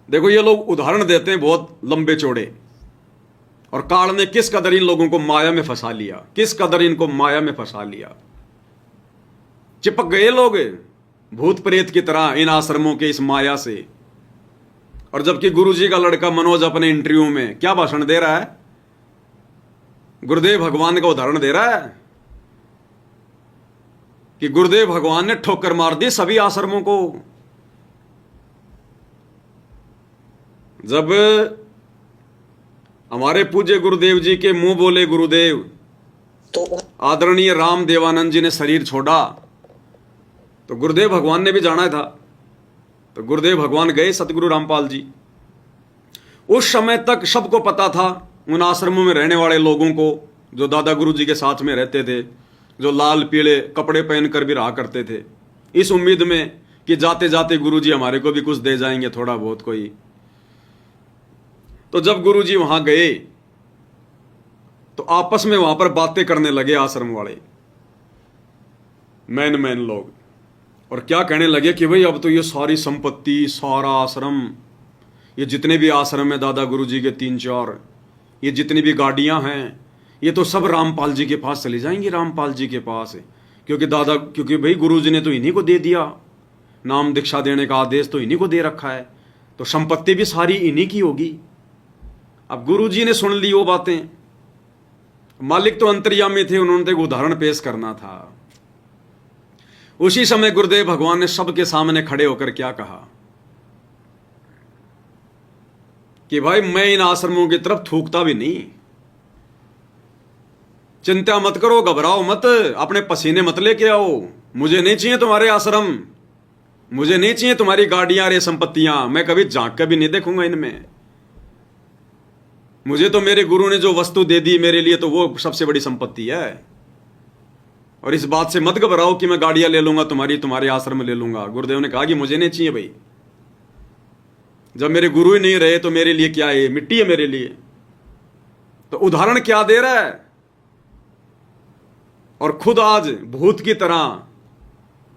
देखो ये लोग उदाहरण देते हैं बहुत लंबे चौड़े, और काल ने किस कदर इन लोगों को माया में फंसा लिया, किस कदर इनको माया में फंसा लिया। चिपक गए लोग भूत प्रेत की तरह इन आश्रमों के इस माया से। और जबकि गुरुजी का लड़का मनोज अपने इंटरव्यू में क्या भाषण दे रहा है, गुरुदेव भगवान का उदाहरण दे रहा है कि गुरुदेव भगवान ने ठोकर मार दी सभी आश्रमों को। जब हमारे पूज्य गुरुदेव जी के मुंह बोले गुरुदेव तो आदरणीय राम देवानंद जी ने शरीर छोड़ा, तो गुरुदेव भगवान ने भी जाना था। तो गुरुदेव भगवान गए सतगुरु रामपाल जी। उस समय तक सबको पता था, उन आश्रमों में रहने वाले लोगों को, जो दादा गुरु जी के साथ में रहते थे, जो लाल पीले कपड़े पहनकर भी रहा करते थे, इस उम्मीद में कि जाते जाते गुरु जी हमारे को भी कुछ दे जाएंगे, थोड़ा बहुत कोई। तो जब गुरु जी वहां गए तो आपस में वहां पर बातें करने लगे आश्रम वाले, मैन लोग, और क्या कहने लगे कि भाई अब तो ये सारी संपत्ति, सारा आश्रम, ये जितने भी आश्रम है दादा गुरु जी के 3-4, ये जितनी भी गाड़ियां हैं, ये तो सब रामपाल जी के पास चली जाएंगी, रामपाल जी के पास। क्योंकि भाई गुरु जी ने तो इन्हीं को दे दिया, नाम दीक्षा देने का आदेश तो इन्हीं को दे रखा है, तो संपत्ति भी सारी इन्हीं की होगी। अब गुरु जी ने सुन ली वो बातें, मालिक तो अंतर्यामी थे, उन्होंने तो एक उदाहरण पेश करना था। उसी समय गुरुदेव भगवान ने सबके सामने खड़े होकर क्या कहा कि भाई मैं इन आश्रमों की तरफ थूकता भी नहीं, चिंता मत करो, घबराओ मत, अपने पसीने मत लेके आओ, मुझे नहीं चाहिए तुम्हारे आश्रम, मुझे नहीं चाहिए तुम्हारी गाड़ियां, रे संपत्तियां, मैं कभी झांक कर भी नहीं देखूंगा इनमें। मुझे तो मेरे गुरु ने जो वस्तु दे दी मेरे लिए, तो वो सबसे बड़ी संपत्ति है। और इस बात से मत घबराओ कि मैं गाड़ियां ले लूंगा तुम्हारे आश्रम में ले लूंगा। गुरुदेव ने कहा कि मुझे नहीं चाहिए भाई, जब मेरे गुरु ही नहीं रहे तो मेरे लिए क्या है, मिट्टी है मेरे लिए। तो उदाहरण क्या दे रहा है, और खुद आज भूत की तरह,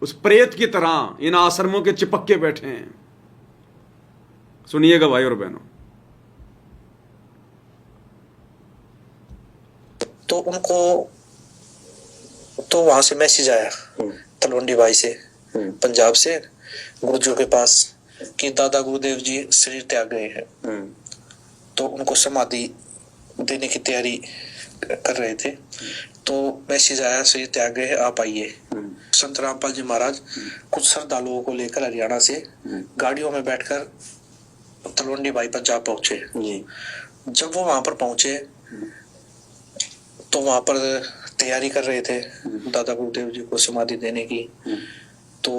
उस प्रेत की तरह इन आश्रमों के चिपक के बैठे हैं। सुनिएगा भाई और बहनों। तो उनको तो वहां से मैसेज आया तलवंडी भाई से, पंजाब से, गुरुजियों के पास कि दादा गुरुदेव जी शरीर त्याग गए हैं। तो उनको समाधि देने की तैयारी कर रहे थे, तो मैसेज आया शरीर त्याग गए हैं, आप आइए। संत रामपाल जी महाराज कुछ श्रद्धालुओं को लेकर हरियाणा से गाड़ियों में बैठकर तलवंडी भाई पंजाब पहुंचे। जब वो वहां पर पहुंचे तो वहां पर तैयारी कर रहे थे दादा गुरुदेव जी को समाधि देने की। तो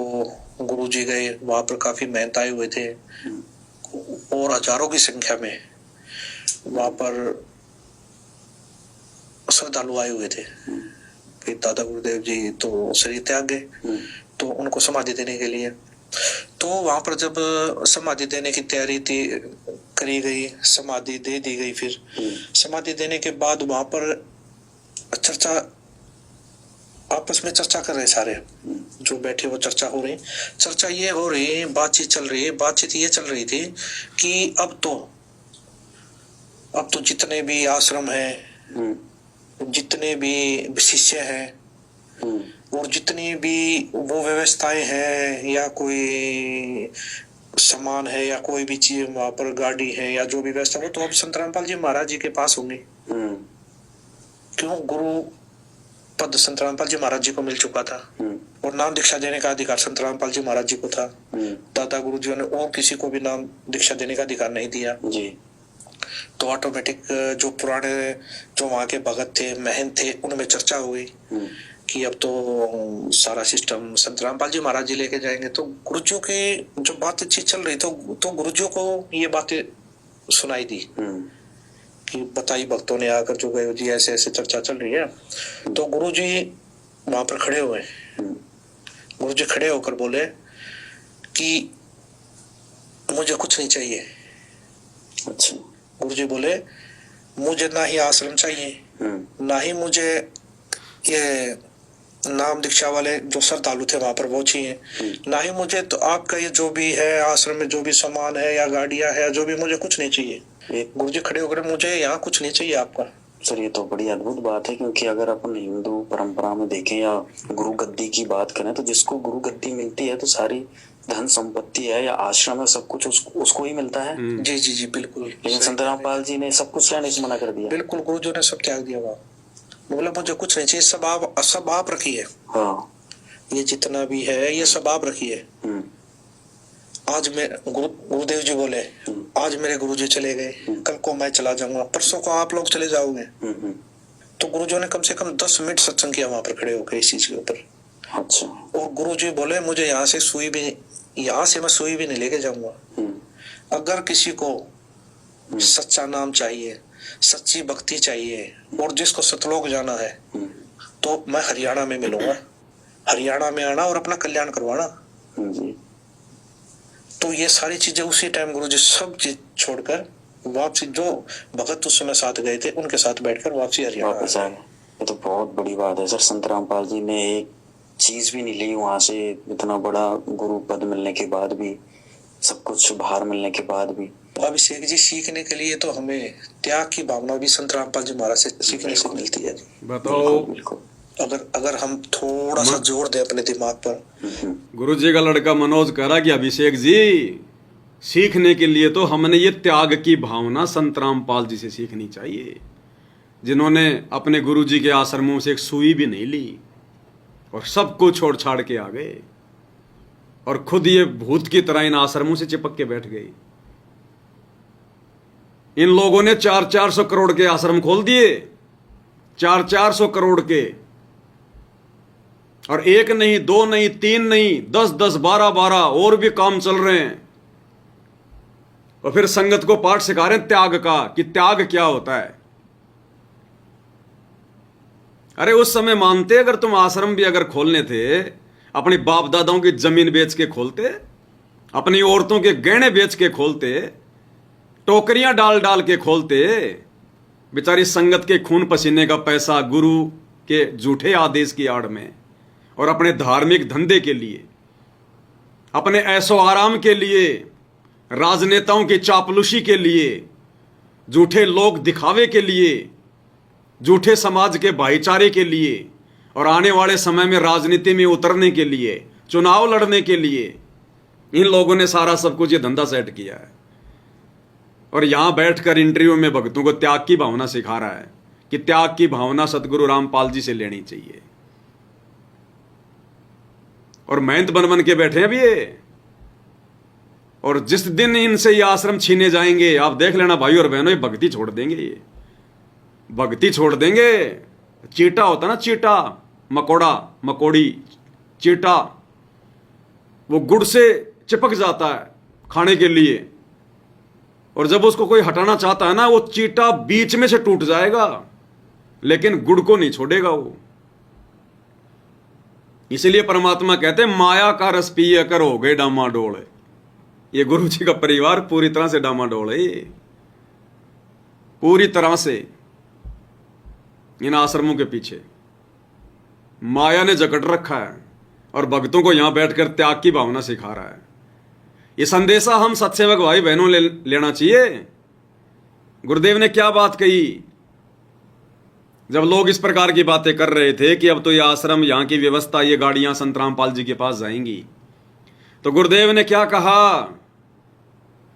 गुरु जी गए, वहां पर काफी मेहनत आए हुए थे, और हजारों की संख्या में वहां पर श्रद्धालु आए हुए थे। फिर दादा गुरुदेव जी तो शरीर त्याग गए, तो उनको समाधि देने के लिए, तो वहां पर जब समाधि देने की तैयारी थी करी गई, समाधि दे दी गई। फिर समाधि देने के बाद वहां पर चर्चा, आपस में चर्चा कर रहे सारे जो बैठे, वो चर्चा हो रही, चर्चा ये हो रही, बातचीत चल रही है। बातचीत ये चल रही थी कि अब तो जितने भी आश्रम हैं, जितने भी शिष्य हैं, और जितनी भी वो व्यवस्थाएं हैं, या कोई सामान है, या कोई भी चीज वहां पर गाड़ी है, या जो भी व्यवस्था हो, तो अब संत रामपाल जी महाराज जी के पास होंगे। क्यों? गुरु पद संत रामपाल जी महाराज जी को मिल चुका था, और नाम दीक्षा देने का अधिकार संत रामपाल जी महाराज जी को था। दादा गुरु जी ने और किसी को भी नाम दीक्षा देने का अधिकार नहीं दिया जी। तो ऑटोमेटिक जो पुराने, जो वहां के भगत थे, महंत थे, उनमें चर्चा हो गई कि अब तो सारा सिस्टम संत रामपाल जी महाराज जी लेके जाएंगे। तो गुरुजियों की जो बातचीत चल रही, तो गुरुजियों को ये बातें सुनाई दी कि बताई भक्तों ने आकर, जो गए जी ऐसे ऐसे चर्चा चल रही है। तो गुरु जी वहां पर खड़े हुए, गुरु जी खड़े होकर बोले कि मुझे कुछ नहीं चाहिए। अच्छा। गुरु जी बोले मुझे ना ही आश्रम चाहिए, ना ही मुझे ये नाम दीक्षा वाले जो श्रद्धालु थे वहां पर वो चाहिए, ना ही मुझे तो आपका ये जो भी है आश्रम में जो भी सामान है या गाड़ियां है जो भी, मुझे कुछ नहीं चाहिए। गुरु जी खड़े होकर, मुझे यहाँ कुछ नहीं चाहिए आपका। सर ये तो बड़ी अद्भुत बात है, क्योंकि अगर अपन हिंदू परंपरा में देखें या गुरु गद्दी की बात करें तो जिसको गुरु गद्दी मिलती है तो सारी धन संपत्ति है या आश्रम है सब कुछ उसको ही मिलता है। जी जी जी बिल्कुल। लेकिन संत रामपाल जी ने सब कुछ लेने से मना कर दिया। बिल्कुल, गुरु जी ने सब त्याग दिया। वहाँ बोला मुझे कुछ नहीं चाहिए, सब आप रखिए। हाँ, ये जितना भी है ये सब आप रखिए। आज मैं गुरुदेव जी बोले आज मेरे गुरु जी चले गए, कल को मैं चला जाऊंगा, परसों को आप लोग चले जाओगे। तो गुरु जी ने कम से कम 10 मिनट सत्संग किया वहां पर खड़े होकर इस चीज के ऊपर। अच्छा। और गुरु जी बोले मुझे यहाँ से मैं सुई भी नहीं लेके जाऊंगा। अगर किसी को सच्चा नाम चाहिए, सच्ची भक्ति चाहिए और जिसको सतलोक जाना है तो मैं हरियाणा में मिलूंगा। हरियाणा में आना और अपना कल्याण करवाना। तो ये सारी चीजें उसी टाइम गुरु जी सब चीज छोड़कर वापसी, जो भगत उस समय साथ गए थे उनके साथ बैठकर वापसी हरियाणा वापस आ गए। ये तो बहुत बड़ी बात है सर। संत रामपाल जी ने एक चीज भी नहीं ली वहां से, इतना बड़ा गुरु पद मिलने के बाद भी, सब कुछ बाहर मिलने के बाद भी। अभिषेक जी सीखने के लिए तो हमें त्याग की भावना भी संत रामपाल जी महाराज से सीखने से मिलती है। बताओ, बिल्कुल। अगर हम थोड़ा सा जोर दें अपने दिमाग पर। गुरु जी का लड़का मनोज कह रहा कि अभिषेक जी सीखने के लिए तो हमने ये त्याग की भावना संत रामपाल जी से सीखनी चाहिए, जिन्होंने अपने गुरु जी के आश्रमों से एक सुई भी नहीं ली और सबको छोड़ छाड़ के आ गए और खुद ये भूत की तरह इन आश्रमों से चिपक के बैठ गई। इन लोगों ने 400 करोड़ के आश्रम खोल दिए, 400 करोड़ के, और एक नहीं, दो नहीं, तीन नहीं, 10, 12 और भी काम चल रहे हैं। और फिर संगत को पाठ सिखा रहे हैं त्याग का, कि त्याग क्या होता है। अरे उस समय मानते, अगर तुम आश्रम भी अगर खोलने थे, अपने बाप दादाओं की जमीन बेच के खोलते, अपनी औरतों के गहने बेच के खोलते, टोकरियां डाल डाल के खोलते, बेचारी संगत के खून पसीने का पैसा गुरु के झूठे आदेश की आड़ में और अपने धार्मिक धंधे के लिए, अपने ऐशो आराम के लिए, राजनेताओं की चापलूसी के लिए, झूठे लोग दिखावे के लिए, झूठे समाज के भाईचारे के लिए और आने वाले समय में राजनीति में उतरने के लिए, चुनाव लड़ने के लिए, इन लोगों ने सारा सब कुछ ये धंधा सेट किया है। और यहां बैठकर इंटरव्यू में भक्तों को त्याग की भावना सिखा रहा है कि त्याग की भावना सतगुरु रामपाल जी से लेनी चाहिए। और मेहनत बन बन के बैठे हैं अभी ये। और जिस दिन इनसे ये आश्रम छीने जाएंगे, आप देख लेना भाई और बहनों, ये भक्ति छोड़ देंगे, ये भक्ति छोड़ देंगे। चीटा होता ना, चीटा, मकोड़ा, मकोड़ी, चीटा, वो गुड़ से चिपक जाता है खाने के लिए, और जब उसको कोई हटाना चाहता है ना, वो चीटा बीच में से टूट जाएगा, लेकिन गुड़ को नहीं छोड़ेगा वो। इसलिए परमात्मा कहते हैं माया का रस पिए कर हो गए डामाडोल। ये गुरु जी का परिवार पूरी तरह से डामाडोल है, ये पूरी तरह से इन आश्रमों के पीछे माया ने जकड़ रखा है और भक्तों को यहां बैठकर त्याग की भावना सिखा रहा है। ये संदेशा हम सत्सेवक भाई बहनों लेना चाहिए। गुरुदेव ने क्या बात कही जब लोग इस प्रकार की बातें कर रहे थे कि अब तो ये आश्रम, यहाँ की व्यवस्था, ये गाड़ियां संत रामपाल जी के पास जाएंगी, तो गुरुदेव ने क्या कहा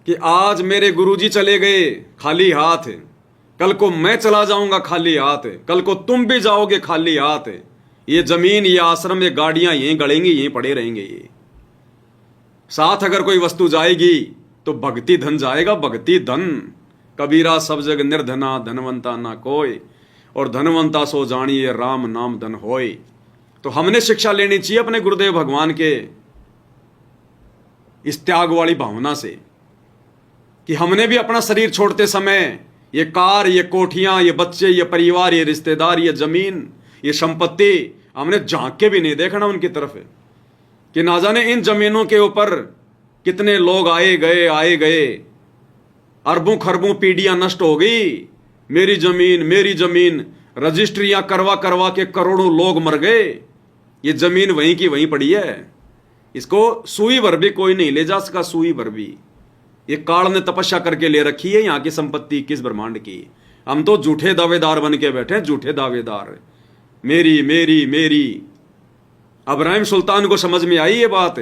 कि आज मेरे गुरुजी चले गए खाली हाथ, कल को मैं चला जाऊंगा खाली हाथ, कल को तुम भी जाओगे खाली हाथ। ये जमीन, ये आश्रम, ये गाड़ियां यहीं गड़ेंगी, यहीं पड़े रहेंगे। ये साथ अगर कोई वस्तु जाएगी तो भक्ति धन जाएगा, भक्ति धन। कबीरा सब जग निर्धना, धनवंता ना कोई, और धनवंता सो जानिए राम नाम धन होय। तो हमने शिक्षा लेनी चाहिए अपने गुरुदेव भगवान के इस त्याग वाली भावना से, कि हमने भी अपना शरीर छोड़ते समय ये कार, ये कोठियां, ये बच्चे, ये परिवार, ये रिश्तेदार, ये जमीन, ये संपत्ति, हमने झांक के भी नहीं देखना उनकी तरफ, कि ना जाने इन जमीनों के ऊपर कितने लोग आए गए, अरबों खरबों पीढ़ियां नष्ट हो गई। मेरी जमीन, रजिस्ट्रियां करवा करवा के करोड़ों लोग मर गए। ये जमीन वहीं की वहीं पड़ी है, इसको सुई भर भी कोई नहीं ले जा सका, सुई भर भी। ये काल ने तपस्या करके ले रखी है यहाँ की संपत्ति किस ब्रह्मांड की। हम तो झूठे दावेदार बन के बैठे हैं, झूठे दावेदार, मेरी मेरी मेरी। इब्राहिम सुल्तान को समझ में आई ये बात,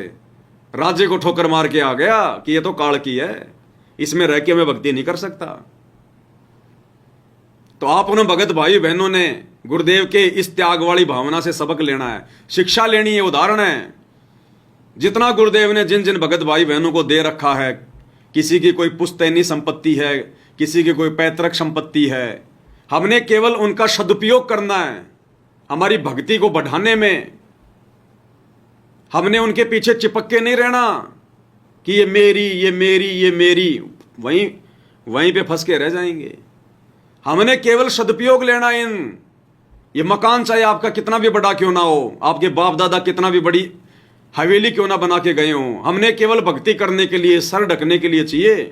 राजे को ठोकर मार के आ गया कि ये तो काल की है, इसमें रह के मैं भक्ति नहीं कर सकता। तो आप उन भगत भाई बहनों ने गुरुदेव के इस त्याग वाली भावना से सबक लेना है, शिक्षा लेनी है, उदाहरण है। जितना गुरुदेव ने जिन जिन भगत भाई बहनों को दे रखा है, किसी की कोई पुश्तैनी संपत्ति है, किसी की कोई पैतृक संपत्ति है, हमने केवल उनका सदुपयोग करना है। हमारी भक्ति को बढ़ाने में हमने उनके पीछे चिपक के नहीं रहना कि ये मेरी ये मेरी ये मेरी, वहीं पे फंस के रह जाएंगे। हमने केवल सदुपयोग लेना इन। ये मकान चाहे आपका कितना भी बड़ा क्यों ना हो, आपके बाप दादा कितना भी बड़ी हवेली क्यों ना बना के गए हो, हमने केवल भक्ति करने के लिए, सर ढकने के लिए चाहिए,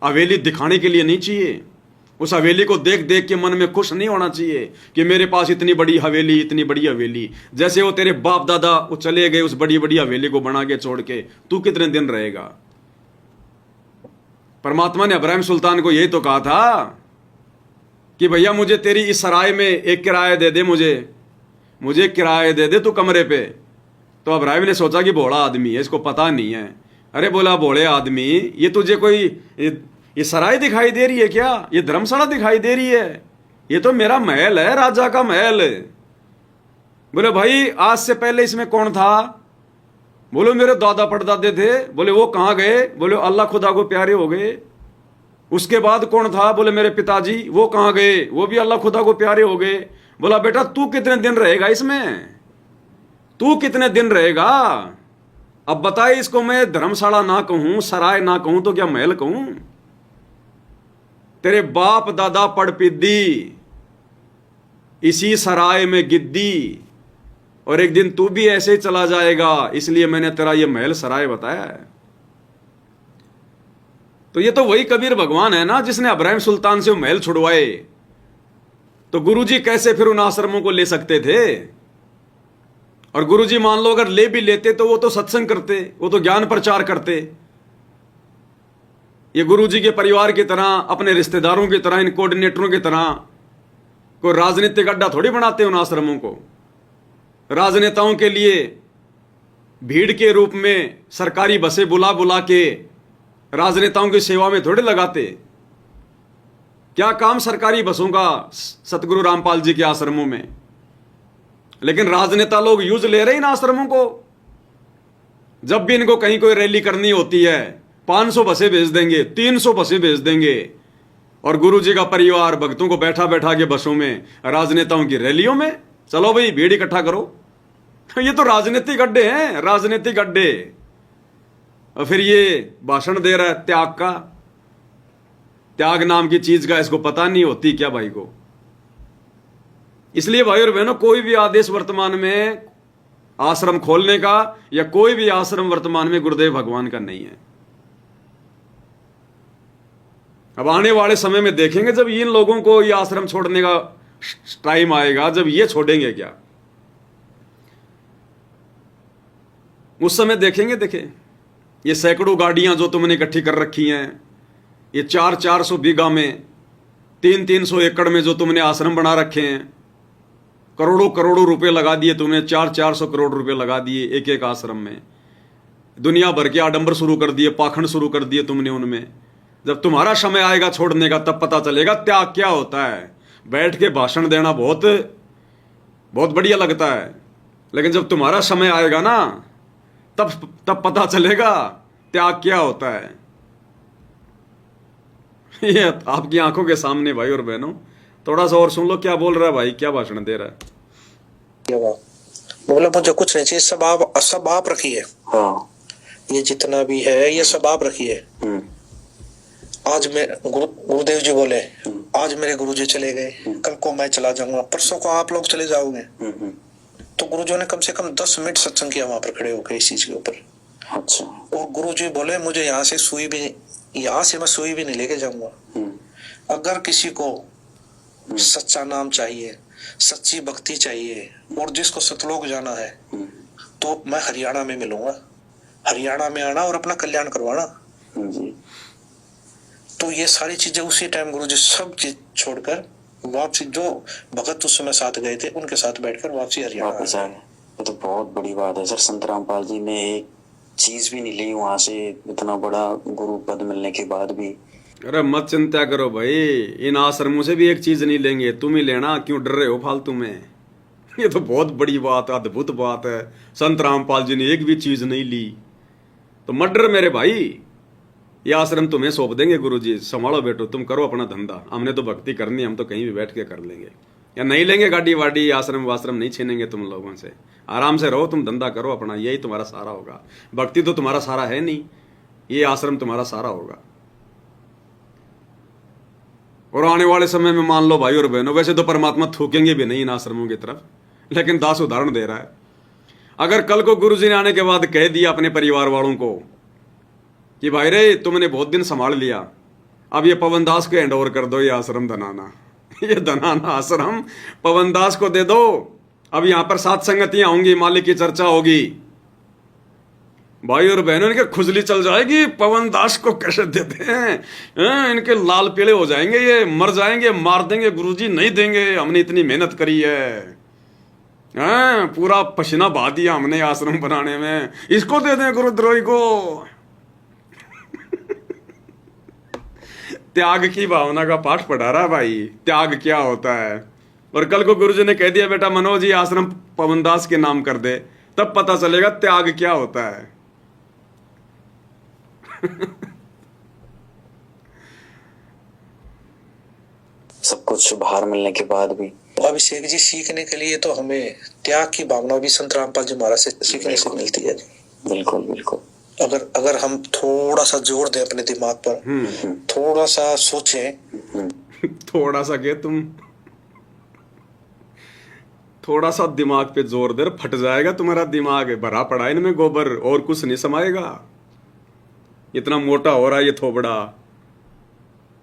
हवेली दिखाने के लिए नहीं चाहिए। उस हवेली को देख देख के मन में खुश नहीं होना चाहिए कि मेरे पास इतनी बड़ी हवेली, इतनी बड़ी हवेली। जैसे वो तेरे बाप दादा वो चले गए उस बड़ी बड़ी हवेली को बना के छोड़ के, तू कितने दिन रहेगा। परमात्मा ने इब्राहिम सुल्तान को यही तो कहा था कि भैया मुझे तेरी इस सराय में एक किराया दे दे, मुझे किराया दे दे तू कमरे पे। तो इब्राहिम ने सोचा कि भोला आदमी है, इसको पता नहीं है। अरे बोला भोले आदमी, ये तुझे कोई ये सराय दिखाई दे रही है क्या, ये धर्मशाला दिखाई दे रही है, ये तो मेरा महल है, राजा का महल। बोले भाई आज से पहले इसमें कौन था? बोले मेरे दादा परदादे थे। बोले वो कहाँ गए? बोले अल्लाह खुदा को प्यारे हो गए। उसके बाद कौन था? बोले मेरे पिताजी। वो कहाँ गए? वो भी अल्लाह खुदा को प्यारे हो गए। बोला बेटा तू कितने दिन रहेगा इसमें, तू कितने दिन रहेगा? अब बताए इसको मैं धर्मशाला ना कहूं, सराय ना कहूं तो क्या महल कहूं? तेरे बाप दादा पड़ पिद्दी, इसी सराय में गिद्दी, और एक दिन तू भी ऐसे ही चला जाएगा, इसलिए मैंने तेरा ये महल सराय बताया है। तो ये तो वही कबीर भगवान है ना जिसने इब्राहिम सुल्तान से वो महल छुड़वाए। तो गुरुजी कैसे फिर उन आश्रमों को ले सकते थे? और गुरुजी मान लो अगर ले भी लेते तो वो तो सत्संग करते, वो तो ज्ञान प्रचार करते। ये गुरुजी के परिवार की तरह, अपने रिश्तेदारों की तरह, इन कोऑर्डिनेटरों की तरह कोई राजनीतिक अड्डा थोड़ी बनाते उन आश्रमों को। राजनेताओं के लिए भीड़ के रूप में सरकारी बसें बुला बुला के राजनेताओं की सेवा में थोड़े लगाते। क्या काम सरकारी बसों का सतगुरु रामपाल जी के आश्रमों में? लेकिन राजनेता लोग यूज ले रहे इन आश्रमों को। जब भी इनको कहीं कोई रैली करनी होती है 500 बसें भेज देंगे, 300 बसें भेज देंगे, और गुरुजी का परिवार भक्तों को बैठा बैठा के बसों में राजनेताओं की रैलियों में, चलो भाई भीड़ इकट्ठा करो। ये तो राजनीतिक अड्डे हैं, राजनीतिक अड्डे। और फिर ये भाषण दे रहा है त्याग का, त्याग नाम की चीज का इसको पता नहीं होती क्या भाई को। इसलिए भाई और बहनों, कोई भी आदेश वर्तमान में आश्रम खोलने का या कोई भी आश्रम वर्तमान में गुरुदेव भगवान का नहीं है। अब आने वाले समय में देखेंगे जब इन लोगों को ये आश्रम छोड़ने का टाइम आएगा, जब ये छोड़ेंगे क्या, उस समय देखेंगे। देखे ये सैकड़ों गाड़ियां जो तुमने इकट्ठी कर रखी हैं, ये 400 बीघा में, 300 एकड़ में जो तुमने आश्रम बना रखे हैं, करोड़ों करोड़ों रुपए लगा दिए तुमने, 400 करोड़ रुपए लगा दिए एक एक आश्रम में। दुनिया भर के आडंबर शुरू कर दिए, पाखंड शुरू कर दिए तुमने उनमें। जब तुम्हारा समय आएगा छोड़ने का तब पता चलेगा त्याग क्या होता है। बैठ के भाषण देना बहुत बहुत बढ़िया लगता है, लेकिन जब तुम्हारा समय आएगा ना तब पता चलेगा त्याग क्या होता है। ये आपकी आंखों के सामने भाई और बहनों, थोड़ा सा और सुन लो क्या बोल रहा है भाई, क्या भाषण दे रहा है। बोला मुझे कुछ नहीं चाहिए, सब आप रखिए। हाँ। ये जितना भी है ये सब आप रखिए। आज मैं गुरुदेव जी बोले आज मेरे गुरुजी चले गए, कल को मैं चला जाऊंगा, परसों को आप लोग चले जाओगे। तो गुरुजी ने कम से कम 10 मिनट सत्संग किया वहां पर खड़े होकर इस चीज के ऊपर। अच्छा। और गुरुजी बोले मुझे यहाँ से मैं सुई भी नहीं लेके जाऊंगा। अगर किसी को सच्चा नाम चाहिए, सच्ची भक्ति चाहिए और जिसको सतलोक जाना है तो मैं हरियाणा में मिलूंगा। हरियाणा में आना और अपना कल्याण करवाना जी। तो ये सारी चीजें उसी टाइम गुरुजी सब चीज छोड़कर वापसी, जो भगत उस समय साथ गए थे उनके साथ बैठकर वापसी हरियाणा वापस आ गए। ये तो बहुत बड़ी बात है सर। संत रामपाल जी ने एक चीज भी नहीं ली वहां से, इतना बड़ा गुरु पद मिलने के बाद भी। अरे मत चिंता करो भाई, इन आश्रमों से भी एक चीज नहीं लेंगे, तुम ही लेना, क्यों डर रहे हो फालतू में। ये तो बहुत बड़ी बात, अद्भुत बात है। संत रामपाल जी ने एक भी चीज नहीं ली, तो मत डर मेरे भाई। ये आश्रम तुम्हें सौंप देंगे गुरुजी, संभालो बेटो, तुम करो अपना धंधा। हमने तो भक्ति करनी, हम तो कहीं भी बैठ के कर लेंगे, या नहीं लेंगे गाड़ी वाड़ी, आश्रम वाश्रम नहीं छीनेंगे तुम लोगों से। आराम से रहो, तुम धंधा करो अपना, यही तुम्हारा सहारा होगा। भक्ति तो तुम्हारा सहारा है नहीं, ये आश्रम तुम्हारा सहारा होगा। और आने वाले समय में मान लो भाई और बहनों, वैसे तो परमात्मा थूकेंगे भी नहीं इन आश्रमों की तरफ, लेकिन दास उदाहरण दे रहा है। अगर कल को गुरुजी ने आने के बाद कह दिया अपने परिवार वालों को कि भाई रे तुमने बहुत दिन संभाल लिया, अब ये पवन दास को हैंड ओवर कर दो, ये आश्रम धनाना, ये धनाना आश्रम पवन दास को दे दो। अब यहां पर सात संगतियां होंगी, मालिक की चर्चा होगी, भाई और बहनों इनके खुजली चल जाएगी। पवन दास को कैसे देते हैं, इनके लाल पीले हो जाएंगे, ये मर जाएंगे, मार देंगे, गुरुजी नहीं देंगे, हमने इतनी मेहनत करी है, पूरा पसीना बहा दिया हमने आश्रम बनाने में, इसको दे दें गुरुद्रोही को। त्याग की भावना का पाठ पढ़ा रहा भाई, त्याग क्या होता है। और कल को गुरुजी ने कह दिया बेटा मनोज जी आश्रम पवनदास के नाम कर दे, तब पता चलेगा त्याग क्या होता है। सब कुछ बाहर मिलने के बाद भी अभिषेक जी सीखने के लिए तो हमें त्याग की भावना भी संत रामपाल जी महाराज से सीखने को मिलती है। बिल्कुल बिल्कुल। अगर हम थोड़ा सा जोर दें अपने दिमाग पर, थोड़ा सा सोचें, थोड़ा सा क्या, तुम थोड़ा सा दिमाग पे जोर दे, फट जाएगा तुम्हारा दिमाग, भरा पड़ा इनमें गोबर, और कुछ नहीं समाएगा। इतना मोटा हो रहा है ये थोबड़ा,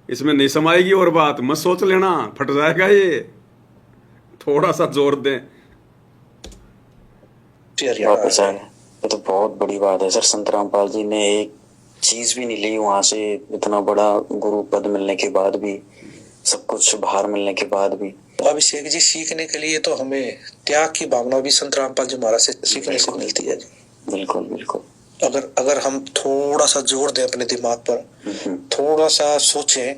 इसमें नहीं समाएगी और बात, मत सोच लेना, फट जाएगा ये। थोड़ा सा जोर दें। वापस आ गए। ये तो बहुत बड़ी बात है सर। संत रामपाल जी ने एक चीज भी नहीं ली वहां से, इतना बड़ा गुरु पद मिलने के बाद भी, सब कुछ बाहर मिलने के बाद भी। अभिषेक जी सीखने के लिए तो हमें त्याग की भावना भी संत रामपाल जी महाराज से सीखने को मिलती है। बिल्कुल बिल्कुल। अगर हम थोड़ा सा जोर दें अपने दिमाग पर, थोड़ा सा सोचें,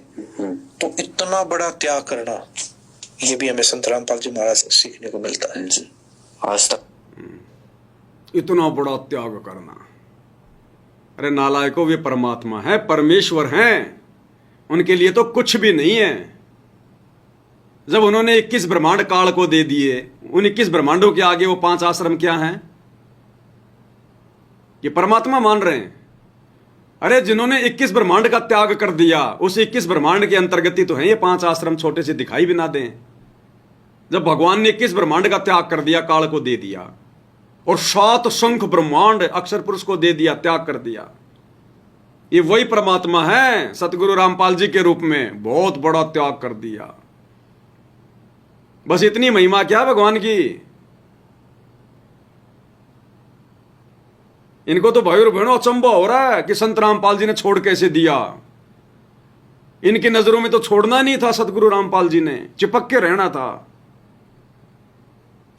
तो इतना बड़ा त्याग करना, ये भी हमें संत रामपाल जी महाराज से सीखने को मिलता है जी। आज तक इतना बड़ा त्याग करना, अरे नालायकों, वे परमात्मा है, परमेश्वर हैं, उनके लिए तो कुछ भी नहीं है। जब उन्होंने 21 ब्रह्मांड काल को दे दिए, उन 21 ब्रह्मांडों के आगे वो 5 आश्रम क्या हैं? ये परमात्मा मान रहे हैं। अरे जिन्होंने 21 ब्रह्मांड का त्याग कर दिया, उस 21 ब्रह्मांड के अंतर्गत ही तो हैं ये 5 आश्रम, छोटे से दिखाई भी ना दें। जब भगवान ने 21 ब्रह्मांड का त्याग कर दिया, काल को दे दिया, और 7 शंख ब्रह्मांड अक्षर पुरुष को दे दिया, त्याग कर दिया, ये वही परमात्मा है सतगुरु रामपाल जी के रूप में, बहुत बड़ा त्याग कर दिया। बस इतनी महिमा क्या भगवान की। इनको तो भाई और बहनों अचंभा हो रहा है कि संत रामपाल जी ने छोड़ कैसे दिया। इनकी नजरों में तो छोड़ना नहीं था, सतगुरु रामपाल जी ने चिपक के रहना था।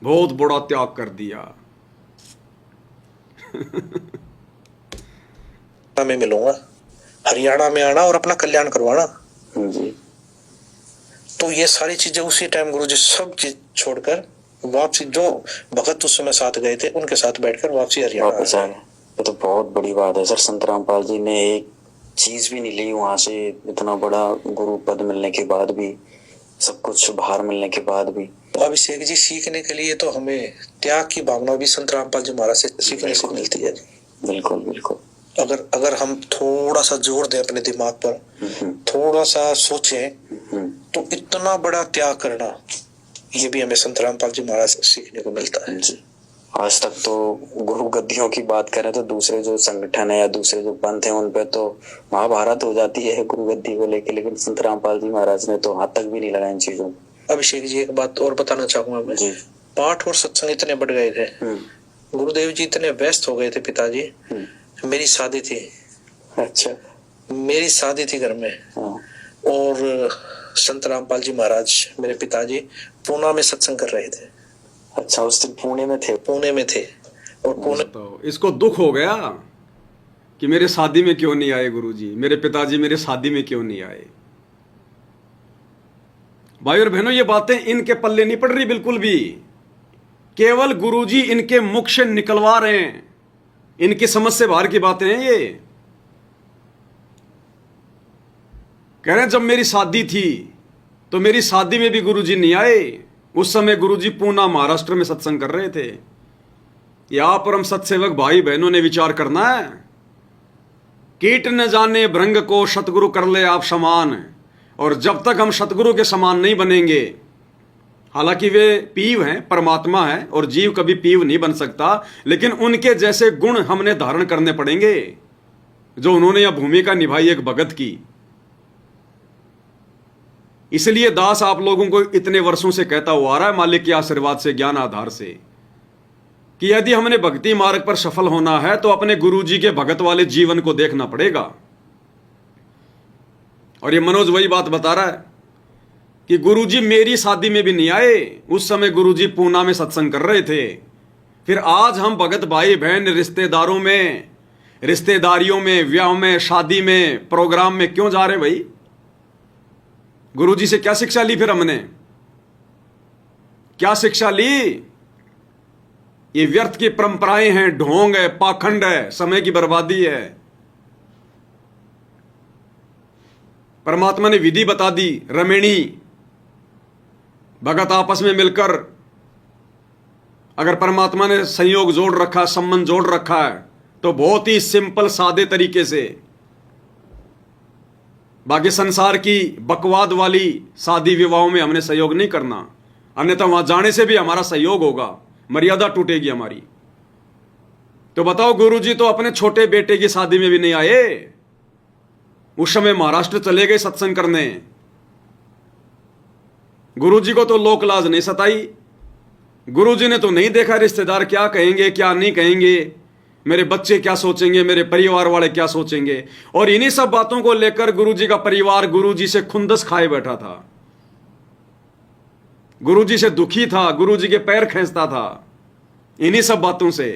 बहुत बड़ा त्याग कर दिया। में मिलूंगा, हरियाणा में आना और अपना कल्याण करवाना जी। तो ये सारी चीजें उसी टाइम गुरुजी सब चीज छोड़कर वापसी, जो भगत उस समय साथ गए थे उनके साथ बैठकर वापसी हरियाणा वापस आ गए। ये तो बहुत बड़ी बात है सर। संत रामपाल जी ने एक चीज भी नहीं ली वहां से, इतना बड़ा गुरु पद मिलने के बाद भी, सब कुछ बाहर मिलने के बाद भी। अभिषेक जी सीखने के लिए तो हमें त्याग की भावना भी संत रामपाल जी महाराज से सीखने को मिलती है। बिल्कुल बिल्कुल। अगर हम थोड़ा सा जोर दें अपने दिमाग पर, थोड़ा सा सोचें, तो इतना बड़ा त्याग करना, ये भी हमें संत रामपाल जी महाराज से सीखने को मिलता है जी। आज तक तो गुरु गद्दियों की बात करें तो दूसरे जो संगठन है या दूसरे जो पंथ है उन पे तो महाभारत हो जाती है गुरु गद्दी को लेके, लेकिन संत रामपाल जी महाराज ने तो हाथ तक भी नहीं लगाया इन चीजों। अभिषेक जी, एक बात और बताना चाहूंगा मैं। जी। पाठ और सत्संग इतने बढ़ गए थे, गुरुदेव जी इतने व्यस्त हो गए थे पिताजी, मेरी शादी थी। अच्छा। मेरी शादी थी घर में, हाँ। और संत रामपाल जी महाराज मेरे पिताजी पूना में सत्संग कर रहे थे। अच्छा, उस दिन पुणे में थे? पुणे में थे। और पुणे, तो इसको दुख हो गया कि मेरे शादी में क्यों नहीं आए गुरुजी, मेरे पिताजी मेरे शादी में क्यों नहीं आए। भाई और बहनों, ये बातें इनके पल्ले नहीं पड़ रही बिल्कुल भी। केवल गुरुजी इनके मुख से निकलवा रहे हैं, इनकी समझ से बाहर की बातें हैं ये। कह रहे हैं जब मेरी शादी थी तो मेरी शादी में भी गुरुजी नहीं आए। उस समय गुरुजी पूना महाराष्ट्र में सत्संग कर रहे थे। यहां पर हम सत्सेवक भाई बहनों ने विचार करना है। कीट न जाने भृंग को सतगुरु कर ले आप समान। और जब तक हम सतगुरु के समान नहीं बनेंगे, हालांकि वे पीव हैं, परमात्मा है, और जीव कभी पीव नहीं बन सकता, लेकिन उनके जैसे गुण हमने धारण करने पड़ेंगे जो उन्होंने यह भूमिका निभाई एक भगत की। इसलिए दास आप लोगों को इतने वर्षों से कहता हुआ आ रहा है, मालिक के आशीर्वाद से, ज्ञान आधार से, कि यदि हमने भक्ति मार्ग पर सफल होना है तो अपने गुरुजी के भगत वाले जीवन को देखना पड़ेगा। और ये मनोज वही बात बता रहा है कि गुरुजी मेरी शादी में भी नहीं आए। उस समय गुरुजी पूना में सत्संग कर रहे थे। फिर आज हम भगत भाई बहन रिश्तेदारों में, रिश्तेदारियों में, व्याह में, शादी में, प्रोग्राम में क्यों जा रहे भाई? गुरुजी से क्या शिक्षा ली फिर हमने? क्या शिक्षा ली? ये व्यर्थ की परंपराएं हैं, ढोंग है, पाखंड है, समय की बर्बादी है। परमात्मा ने विधि बता दी, रमेणी भगत आपस में मिलकर, अगर परमात्मा ने संयोग जोड़ रखा, संबंध जोड़ रखा है, तो बहुत ही सिंपल सादे तरीके से। बाकी संसार की बकवाद वाली शादी विवाहों में हमने सहयोग नहीं करना, अन्यथा वहां जाने से भी हमारा सहयोग होगा, मर्यादा टूटेगी हमारी। तो बताओ, गुरुजी तो अपने छोटे बेटे की शादी में भी नहीं आए। उस समय महाराष्ट्र चले गए सत्संग करने। गुरुजी को तो लोक लाज नहीं सताई। गुरुजी ने तो नहीं देखा रिश्तेदार क्या कहेंगे, क्या नहीं कहेंगे, मेरे बच्चे क्या सोचेंगे, मेरे परिवार वाले क्या सोचेंगे। और इन्हीं सब बातों को लेकर गुरुजी का परिवार गुरुजी से खुंदस खाए बैठा था, गुरुजी से दुखी था, गुरुजी के पैर खींचता था इन्हीं सब बातों से।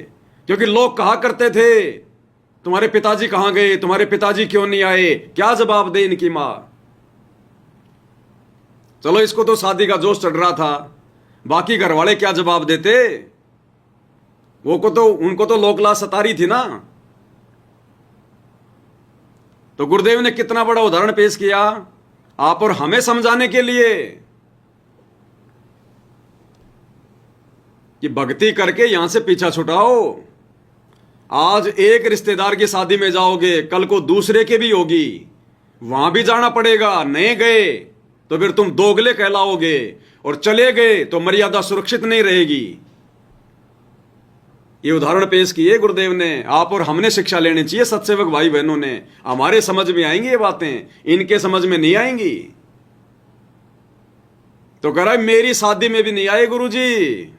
क्योंकि लोग कहा करते थे, तुम्हारे पिताजी कहां गए, तुम्हारे पिताजी क्यों नहीं आए, क्या जवाब दे इनकी मां। चलो, इसको तो शादी का जोश चढ़ रहा था, बाकी घर वाले क्या जवाब देते? उनको तो लोकलाज सता रही थी ना। तो गुरुदेव ने कितना बड़ा उदाहरण पेश किया आप और हमें समझाने के लिए कि भक्ति करके यहां से पीछा छुटाओ। आज एक रिश्तेदार की शादी में जाओगे, कल को दूसरे के भी होगी, वहां भी जाना पड़ेगा। नहीं गए तो फिर तुम दोगले कहलाओगे, और चले गए तो मर्यादा सुरक्षित नहीं रहेगी। ये उदाहरण पेश किए गुरुदेव ने। आप और हमने शिक्षा लेनी चाहिए, सत्सेवक भाई बहनों ने। हमारे समझ में आएंगी ये बातें, इनके समझ में नहीं आएंगी। तो कह रहा है मेरी शादी में भी नहीं आए गुरुजी।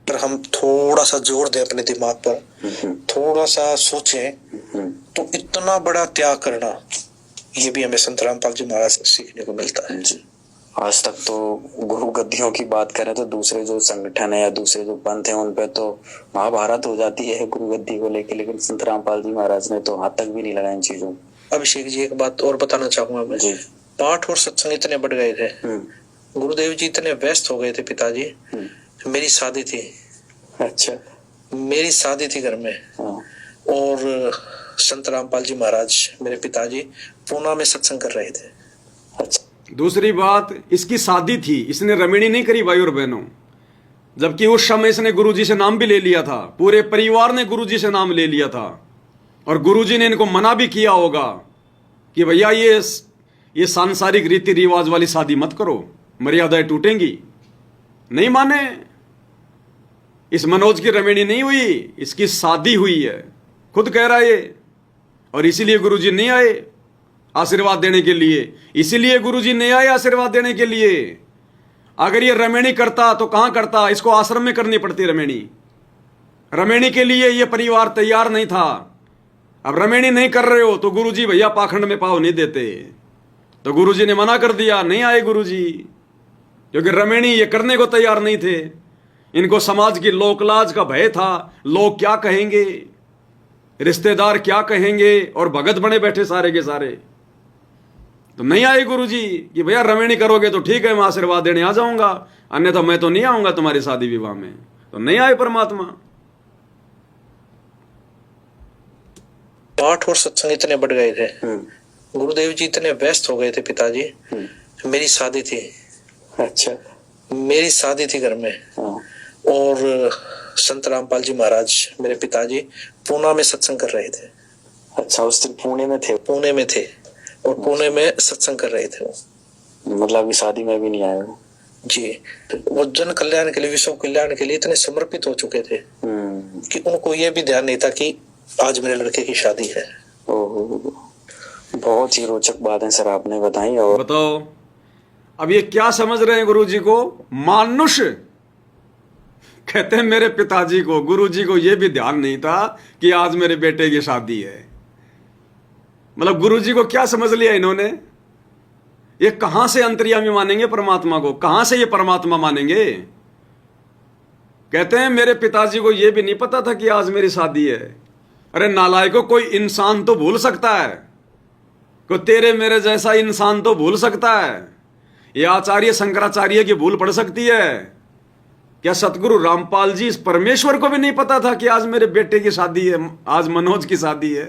पर हम थोड़ा सा जोर दें अपने दिमाग पर, थोड़ा सा सोचें, तो इतना बड़ा त्याग करना, ये भी हमें संत रामपाल जी महाराज से सीखने को मिलता है। जी। आज तक तो गुरु गद्दियों की बात करें तो दूसरे जो संगठन है या दूसरे जो पंथ है उन पे तो महाभारत हो जाती है गुरु गद्दी को लेके, लेकिन संत रामपाल जी महाराज ने तो हाथ तक भी नहीं लगाया इन चीजों। अभिषेक जी, एक बात और बताना चाहूंगा मैं। जी। पाठ और सत्संग इतने बढ़ गए थे, गुरुदेव जी इतने व्यस्त हो गए थे पिताजी, मेरी शादी थी। अच्छा। मेरी शादी थी घर में। हाँ। और संत रामपाल जी महाराज मेरे पिताजी पूना में सत्संग कर रहे थे। अच्छा। दूसरी बात, इसकी शादी थी, इसने रमणी नहीं करी भाई और बहनों। जबकि उस समय इसने गुरुजी से नाम भी ले लिया था, पूरे परिवार ने गुरुजी से नाम ले लिया था, और गुरुजी ने इनको मना भी किया होगा कि भैया ये सांसारिक रीति रिवाज वाली शादी मत करो, मर्यादाएं टूटेंगी। नहीं माने। इस मनोज की रमणी नहीं हुई, इसकी शादी हुई है, खुद कह रहा है ये। और इसीलिए गुरुजी नहीं आए। आशीर्वाद देने के लिए। इसीलिए गुरुजी नहीं आए आशीर्वाद देने के लिए। अगर ये रमेणी करता तो कहां करता, इसको आश्रम में करनी पड़ती रमेणी। रमेणी के लिए ये परिवार तैयार नहीं था। अब रमेणी नहीं कर रहे हो तो गुरुजी भैया पाखंड में पाव नहीं देते। तो गुरुजी ने मना कर दिया, नहीं आए गुरुजी, क्योंकि रमेणी ये करने को तैयार नहीं थे। इनको समाज की लोकलाज का भय था, लोग क्या कहेंगे, रिश्तेदार क्या कहेंगे, और भगत बने बैठे सारे के सारे। तो नहीं आए गुरुजी कि भैया रमेणी करोगे तो ठीक है, मैं आशीर्वाद देने आ जाऊंगा, अन्यथा मैं तो नहीं आऊंगा तुम्हारी शादी विवाह में। तो नहीं आए परमात्मा। पाठ और सत्संग इतने बढ़ गए थे, गुरुदेव जी इतने व्यस्त हो गए थे पिताजी। मेरी शादी थी, अच्छा, मेरी शादी थी घर में, और संत रामपाल जी महाराज मेरे पिताजी पूना में सत्संग कर रहे थे। अच्छा, उस दिन पुणे में थे? पुणे में थे, और पुणे में सत्संग कर रहे थे वो। मतलब अभी शादी में भी नहीं आए हो? जी, वो जन कल्याण के लिए, विश्व कल्याण के लिए इतने समर्पित हो चुके थे कि उनको ये भी ध्यान नहीं था कि आज मेरे लड़के की शादी है। ओहो, बहुत ही रोचक बात है सर आपने बताई। और बताओ अब ये क्या समझ रहे हैं गुरुजी को? मानुष कहते हैं मेरे पिताजी को, गुरुजी को ये भी ध्यान नहीं था कि आज मेरे बेटे की शादी है। मतलब गुरुजी को क्या समझ लिया इन्होंने? ये कहां से अंतर्यामी मानेंगे परमात्मा को? कहां से ये परमात्मा मानेंगे? कहते हैं मेरे पिताजी को यह भी नहीं पता था कि आज मेरी शादी है। अरे नालायकों, कोई इंसान तो भूल सकता है, कोई तेरे मेरे जैसा इंसान तो भूल सकता है। ये आचार्य शंकराचार्य की भूल पड़ सकती है क्या? सतगुरु रामपाल जी इस परमेश्वर को भी नहीं पता था कि आज मेरे बेटे की शादी है, आज मनोज की शादी है?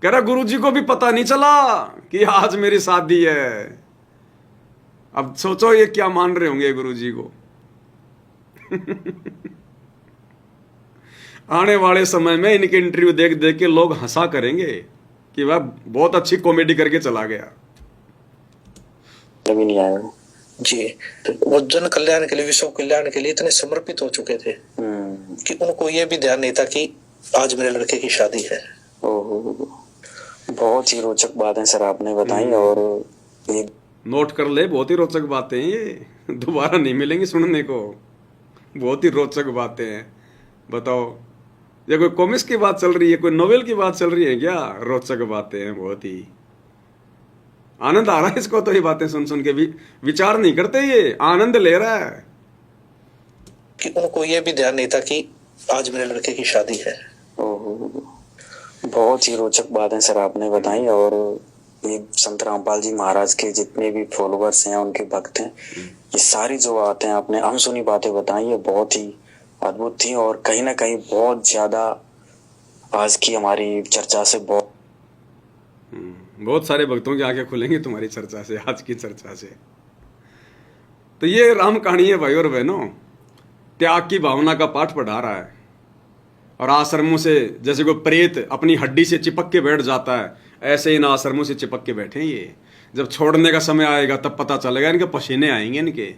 कह रहा गुरु जी को भी पता नहीं चला कि आज मेरी शादी है। अब सोचो ये क्या मान रहे होंगे गुरु जी को। आने वाले समय में इनके इंटरव्यू देख देख के लोग हंसा करेंगे कि वह बहुत अच्छी कॉमेडी करके चला गया। अभी नहीं आया जी, वो जन कल्याण के लिए, विश्व कल्याण के लिए इतने समर्पित हो चुके थे कि उनको ये भी ध्यान नहीं था कि आज मेरे लड़के की शादी है। ओहो, बहुत ही रोचक बात है सर आपने बताई। और ये नोट कर ले, बहुत ही रोचक बातें हैं ये, दोबारा नहीं मिलेंगी सुनने को। बहुत ही रोचक बातें हैं। बताओ, ये कोई कॉमिक्स की बात चल रही है, कोई नोवेल की बात चल रही है क्या? रोचक बातें हैं, बहुत ही आनंद आ रहा है इसको तो ये बातें सुन सुन के। भी विचार नहीं करते, ये आनंद ले रहा है कि उनको ये भी ध्यान नहीं था कि आज मेरे लड़के की शादी है। ओहो, बहुत ही रोचक बात है सर आपने बताई। और ये संत रामपाल जी महाराज के जितने भी फॉलोअर्स हैं, उनके भक्त हैं, ये सारी जो बातें आपने अनसुनी बातें बताई, ये बहुत ही अद्भुत थी। और कहीं ना कहीं बहुत ज्यादा आज की हमारी चर्चा से बहुत सारे भक्तों की आंखें खुलेंगी तुम्हारी चर्चा से, आज की चर्चा से। तो ये राम कहानी है भाई और बहनों, त्याग की भावना का पाठ पढ़ा रहा है। और आश्रमों से जैसे कोई प्रेत अपनी हड्डी से चिपक के बैठ जाता है, ऐसे इन आश्रमों से चिपक के बैठे हैं ये। जब छोड़ने का समय आएगा तब पता चलेगा, इनके पसीने आएंगे इनके।